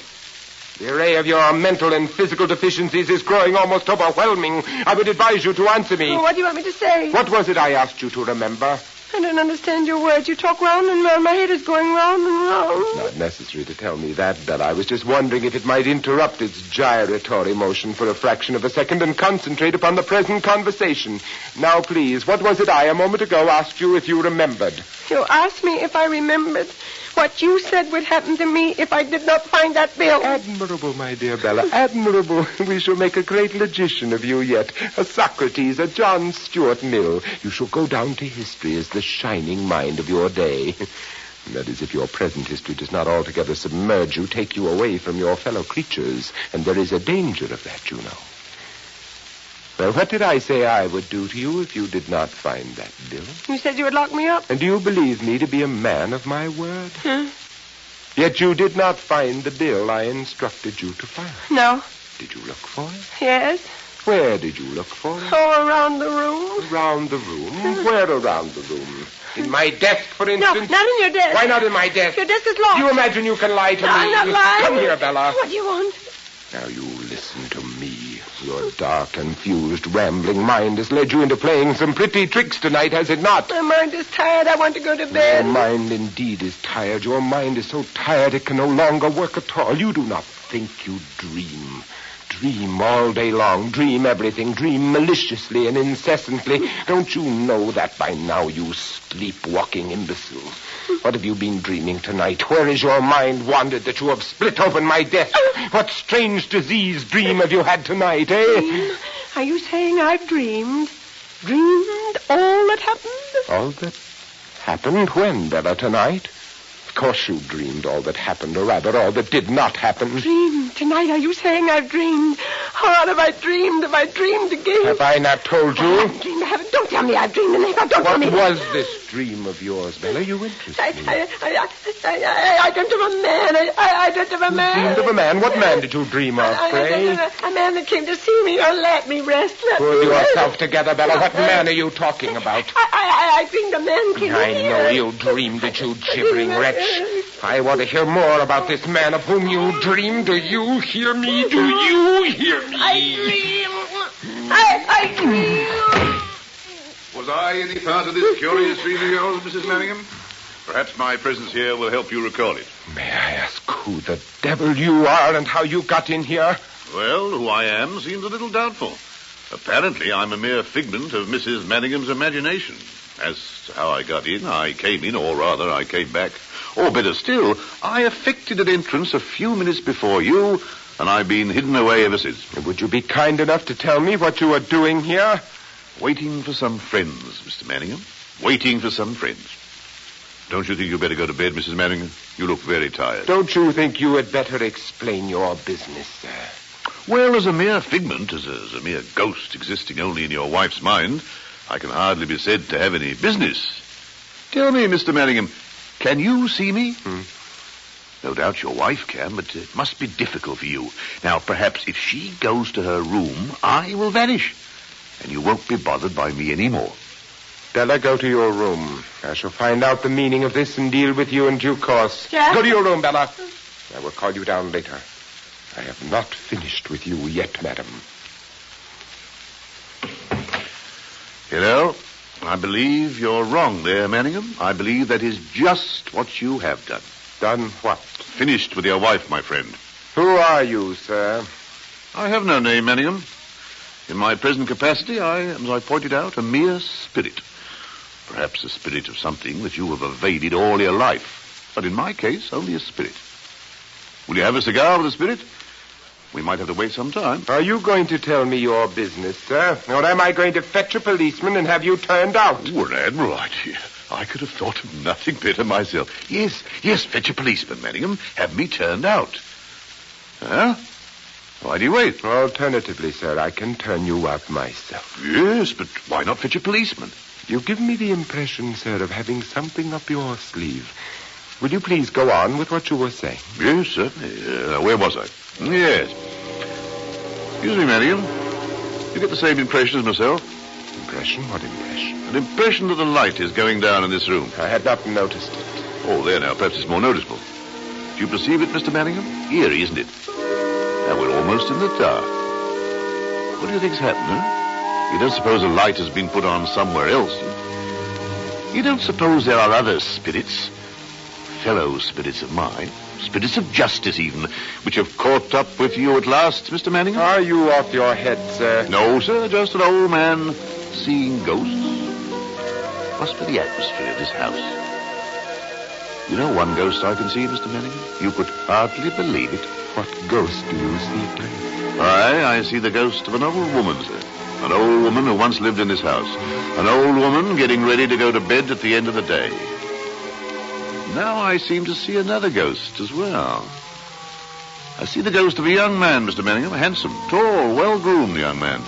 The array of your mental and physical deficiencies is growing almost overwhelming. I would advise you to answer me. Oh, what do you want me to say? What was it I asked you to remember? I don't understand your words. You talk round and round. My head is going round and round. Not necessary to tell me that, Bella. I was just wondering if it might interrupt its gyratory motion for a fraction of a second and concentrate upon the present conversation. Now, please, what was it I, a moment ago, asked you if you remembered? You asked me if I remembered what you said would happen to me if I did not find that bill. Admirable, my dear Bella, admirable. We shall make a great logician of you yet. A Socrates, a John Stuart Mill. You shall go down to history as the shining mind of your day. That is, if your present history does not altogether submerge you, take you away from your fellow creatures. And there is a danger of that, you know. Well, what did I say I would do to you if you did not find that bill? You said you would lock me up. And do you believe me to be a man of my word? Yet you did not find the bill I instructed you to find. No. Did you look for it? Yes. Where did you look for it? Oh, around the room. Around the room? Where around the room? In my desk, for instance? No, not in your desk. Why not in my desk? Your desk is locked. You imagine you can lie to me? I'm not lying. Come here, Bella. What do you want? Now you listen to me. Your dark, confused, rambling mind has led you into playing some pretty tricks tonight, has it not? My mind is tired. I want to go to bed. Your mind indeed is tired. Your mind is so tired it can no longer work at all. You do not think, you dream. Dream all day long. Dream everything. Dream maliciously and incessantly. Don't you know that by now, you sleepwalking imbecile? What have you been dreaming tonight? Where is your mind wandered that you have split open my desk? What strange disease dream have you had tonight, eh? Dream? Are you saying I've dreamed? Dreamed all that happened? All that happened when, Bella, tonight? Of course you dreamed all that happened, or rather all that did not happen. Dreamed tonight? Are you saying I've dreamed? Oh, what have I dreamed? Have I dreamed again? Have I not told you? I haven't dreamed. I haven't. Don't tell me I've dreamed. Don't tell me. What was this dream of yours, Bella? You interest me. I dreamt of a man. I dreamt of a man. You dreamed of a man? What man did you dream of, pray? A man that came to see me or let me rest. Pull yourself together, Bella. What man are you talking about? I dreamed a man came I here. know you dreamed it, you gibbering wretch. I want to hear more about this man of whom you dreamed. Do you hear me? Do you hear me? I dream. Was I any part of this curious dream of yours, Mrs. Manningham? Perhaps my presence here will help you recall it. May I ask who the devil you are and how you got in here? Well, who I am seems a little doubtful. Apparently, I'm a mere figment of Mrs. Manningham's imagination. As to how I got in, I came in, or rather, I came back. Or better still, I effected an entrance a few minutes before you, and I've been hidden away ever since. Would you be kind enough to tell me what you are doing here? Waiting for some friends, Mr. Manningham. Waiting for some friends. Don't you think you'd better go to bed, Mrs. Manningham? You look very tired. Don't you think you had better explain your business, sir? Well, as a mere figment, as a mere ghost existing only in your wife's mind, I can hardly be said to have any business. Tell me, Mr. Manningham, can you see me? No doubt your wife can, but it must be difficult for you. Now, perhaps if she goes to her room, I will vanish, and you won't be bothered by me anymore. Bella, go to your room. I shall find out the meaning of this and deal with you in due course. Jack? Go to your room, Bella. I will call you down later. I have not finished with you yet, madam. Hello? I believe you're wrong there, Manningham. I believe that is just what you have done. Done what? Finished with your wife, my friend. Who are you, sir? I have no name, Manningham. In my present capacity, I am, as I pointed out, a mere spirit. Perhaps a spirit of something that you have evaded all your life. But in my case, only a spirit. Will you have a cigar with a spirit? We might have to wait some time. Are you going to tell me your business, sir? Or am I going to fetch a policeman and have you turned out? Well, Admiral, I could have thought of nothing better myself. Yes, fetch a policeman, Manningham. Have me turned out. Huh? Why do you wait? Alternatively, sir, I can turn you out myself. Yes, but why not fetch a policeman? You give me the impression, sir, of having something up your sleeve. Will you please go on with what you were saying? Yes, certainly. Where was I? Yes. Excuse me, Manningham. You get the same impression as myself? Impression? What impression? An impression that the light is going down in this room. I had not noticed it. Oh, there now. Perhaps it's more noticeable. Do you perceive it, Mr. Manningham? Eerie, isn't it? Now we're almost in the dark. What do you think's happened, huh? You don't suppose a light has been put on somewhere else? You don't suppose there are other spirits, fellow spirits of mine, spirits of justice even, which have caught up with you at last, Mr. Manningham? Are you off your head, sir? No, sir, just an old man seeing ghosts. Must be the atmosphere of this house. You know one ghost I can see, Mr. Manningham? You could hardly believe it. What ghost do you see, please? I see the ghost of an old woman, sir. An old woman who once lived in this house. An old woman getting ready to go to bed at the end of the day. Now I seem to see another ghost as well. I see the ghost of a young man, Mr. Manningham. A handsome, tall, well-groomed young man.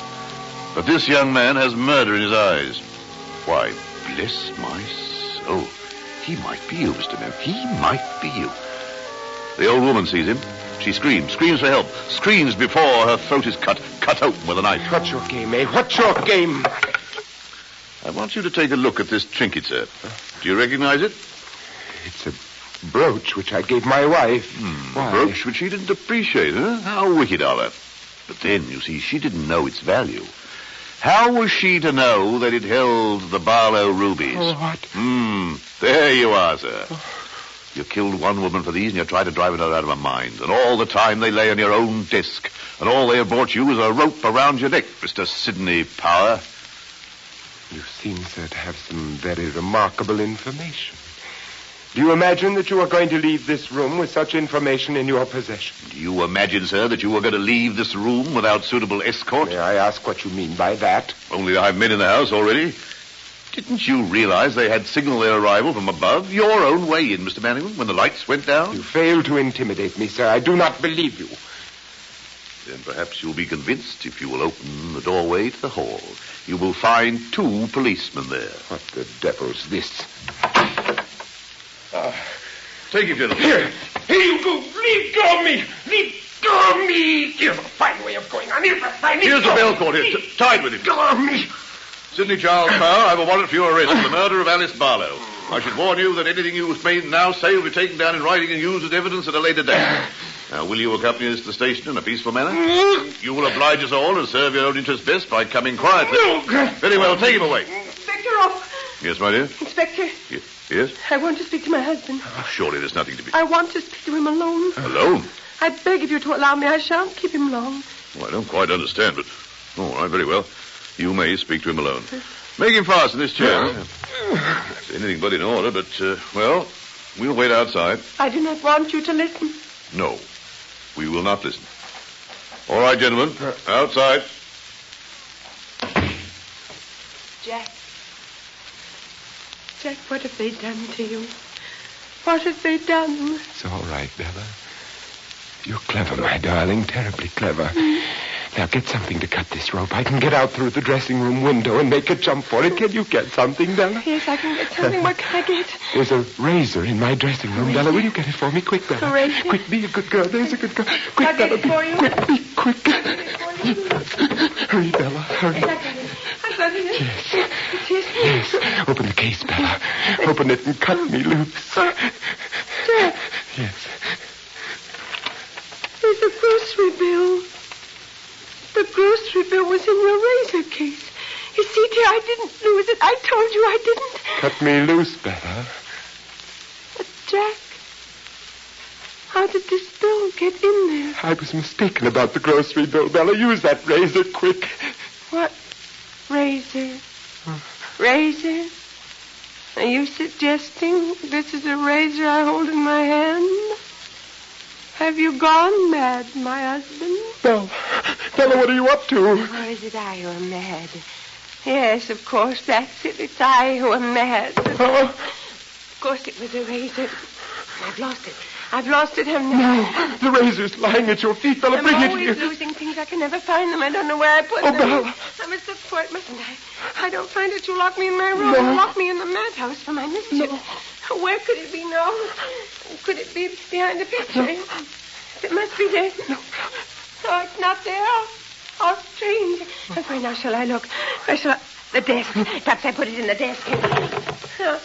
But this young man has murder in his eyes. Why, bless my soul. He might be you, Mr. Manningham. He might be you. The old woman sees him. She screams for help. Screams before her throat is cut open with a knife. What's your game, eh? What's your game? I want you to take a look at this trinket, sir. Do you recognize it? It's a brooch which I gave my wife. A brooch which she didn't appreciate, huh? How wicked of her. But then, you see, she didn't know its value. How was she to know that it held the Barlow rubies? Oh, what? There you are, sir. You killed one woman for these and you tried to drive another out of her mind. And all the time they lay on your own desk. And all they have brought you is a rope around your neck, Mr. Sidney Power. You seem, sir, to have some very remarkable information. Do you imagine that you are going to leave this room with such information in your possession? Do you imagine, sir, that you were going to leave this room without suitable escort? May I ask what you mean by that? Only I've men in the house already. Didn't you realize they had signaled their arrival from above, your own way in, Mr. Manningham, when the lights went down? You fail to intimidate me, sir. I do not believe you. Then perhaps you'll be convinced if you will open the doorway to the hall. You will find 2 policemen there. What the devil's this? Take him, gentlemen. Here you go. Leave go of me. Leave go of me. Here's a fine way of going on. Here's the bell cord here. Tied with him. Go of me. Sidney Charles Power, I have a warrant for your arrest for the murder of Alice Barlow. I should warn you that anything you may now say will be taken down in writing and used as evidence at a later date. Now, will you accompany us to the station in a peaceful manner? You will oblige us all and serve your own interests best by coming quietly. Very well, take him away. Inspector off. Yes, my dear? Inspector. Yes? I want to speak to my husband. Surely there's nothing to be... I want to speak to him alone. Alone? I beg of you to allow me. I shan't keep him long. Well, I don't quite understand, but... All right, very well. You may speak to him alone. Make him fast in this chair. It's anything but in order, but, well, we'll wait outside. I do not want you to listen. No, we will not listen. All right, gentlemen, outside. Jack. Jack, what have they done to you? What have they done? It's all right, Bella. You're clever, my darling, terribly clever. Now, get something to cut this rope. I can get out through the dressing room window and make a jump for it. Can you get something, Bella? Yes, I can get something. What can I get? There's a razor in my dressing room, Bella. Will you get it for me? Quick, Bella. A razor? Quick, be a good girl. There's a good girl. Quick, I'll get Bella. it for you. Quick, be quick. Hurry, Bella, hurry. I got it. Yes. It is. Yes. Open the case, Bella. Open it and cut me loose. Jack. Yes. grocery bill. The grocery bill was in your razor case. You see, dear, I didn't lose it. I told you I didn't. Cut me loose, Bella. But, Jack, how did this bill get in there? I was mistaken about the grocery bill, Bella. Use that razor quick. What razor? Razor? Are you suggesting this is a razor I hold in my hand? Have you gone mad, my husband? Bella, what are you up to? Or is it I who am mad? Yes, of course, that's it. It's I who am mad. Of course it was a razor. I've lost it. I've lost it, haven't I? No, the razor's lying at your feet, Bella. Bring it I'm here. always losing things. I can never find them. I don't know where I put them. Bella. I must look for it, mustn't I? I don't find it. You lock me in my room. No. You lock me in the madhouse for my mischief. No. Where could it be now? Could it be behind the picture? No. It must be there. No, it's not there. How strange. And where now shall I look? Where shall I... The desk. Perhaps I put it in the desk. No.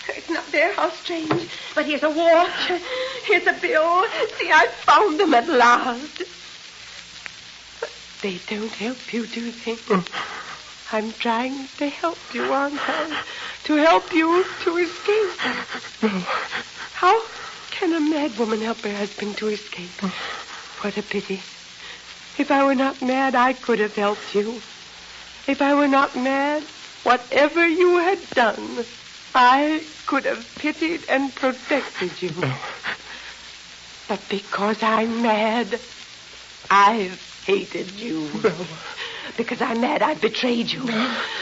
It's not there. How strange. But here's a watch. Here's a bill. See, I found them at last. But they don't help you, do they? I'm trying to help you, aren't I? To help you to escape. How can a mad woman help her husband to escape? What a pity. If I were not mad, I could have helped you. If I were not mad, whatever you had done, I could have pitied and protected you. But because I'm mad, I've hated you. Because I'm mad, I've betrayed you.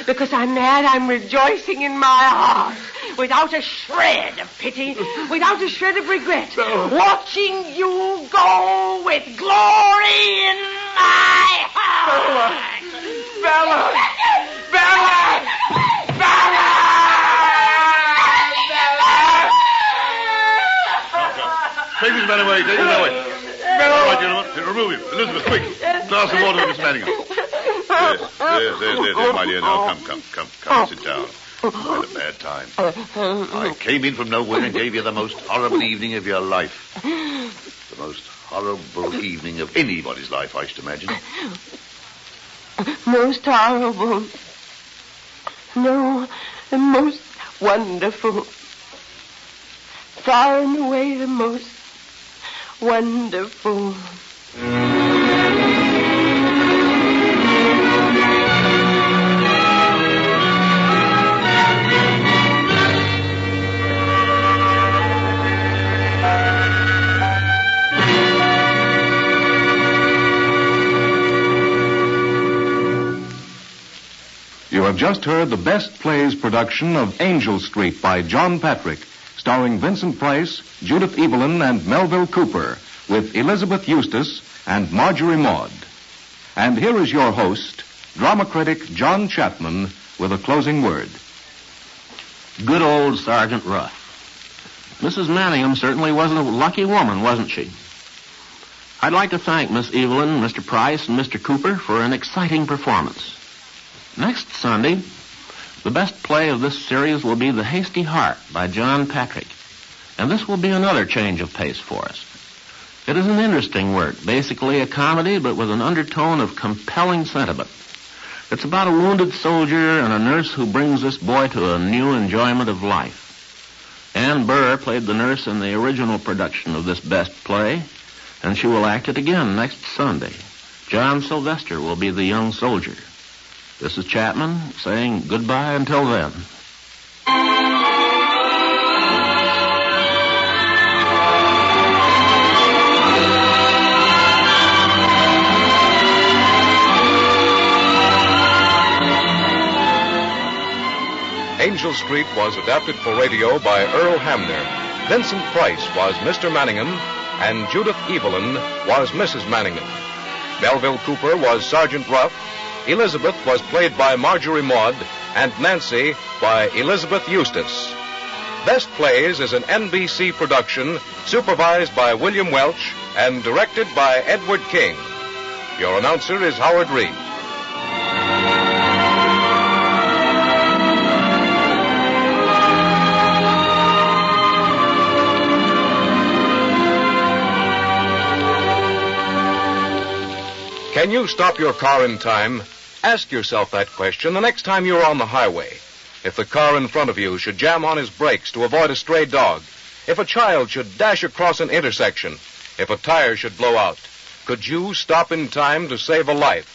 Because I'm mad, I'm rejoicing in my heart. Without a shred of pity, without a shred of regret. Watching you go with glory in my heart. Bella! Bella! Bella! Take this man away. Take him away. All right, gentlemen. Remove him. Elizabeth, quick. Glass of water for Miss Manningham. There, my dear. Now, come. Sit down. I had a bad time. I came in from nowhere and gave you the most horrible evening of your life. The most horrible evening of anybody's life, I should imagine. Most horrible. No, the most wonderful. Far and away the most wonderful. You have just heard the Best Plays production of Angel Street by John Patrick, starring Vincent Price, Judith Evelyn, and Melville Cooper, with Elizabeth Eustace and Marjorie Maud. And here is your host, drama critic John Chapman, with a closing word. Good old Sergeant Ruff. Mrs. Manningham certainly wasn't a lucky woman, wasn't she? I'd like to thank Miss Evelyn, Mr. Price, and Mr. Cooper for an exciting performance. Next Sunday, the best play of this series will be The Hasty Heart by John Patrick. And this will be another change of pace for us. It is an interesting work, basically a comedy, but with an undertone of compelling sentiment. It's about a wounded soldier and a nurse who brings this boy to a new enjoyment of life. Ann Burr played the nurse in the original production of this best play, and she will act it again next Sunday. John Sylvester will be the young soldier. This is Chapman saying goodbye until then. Angel Street was adapted for radio by Earl Hamner. Vincent Price was Mr. Manningham, and Judith Evelyn was Mrs. Manningham. Melville Cooper was Sergeant Ruff. Elizabeth was played by Marjorie Maud, and Nancy by Elizabeth Eustace. Best Plays is an NBC production, supervised by William Welch and directed by Edward King. Your announcer is Howard Reed. Can you stop your car in time? Ask yourself that question the next time you're on the highway. If the car in front of you should jam on his brakes to avoid a stray dog, if a child should dash across an intersection, if a tire should blow out, could you stop in time to save a life?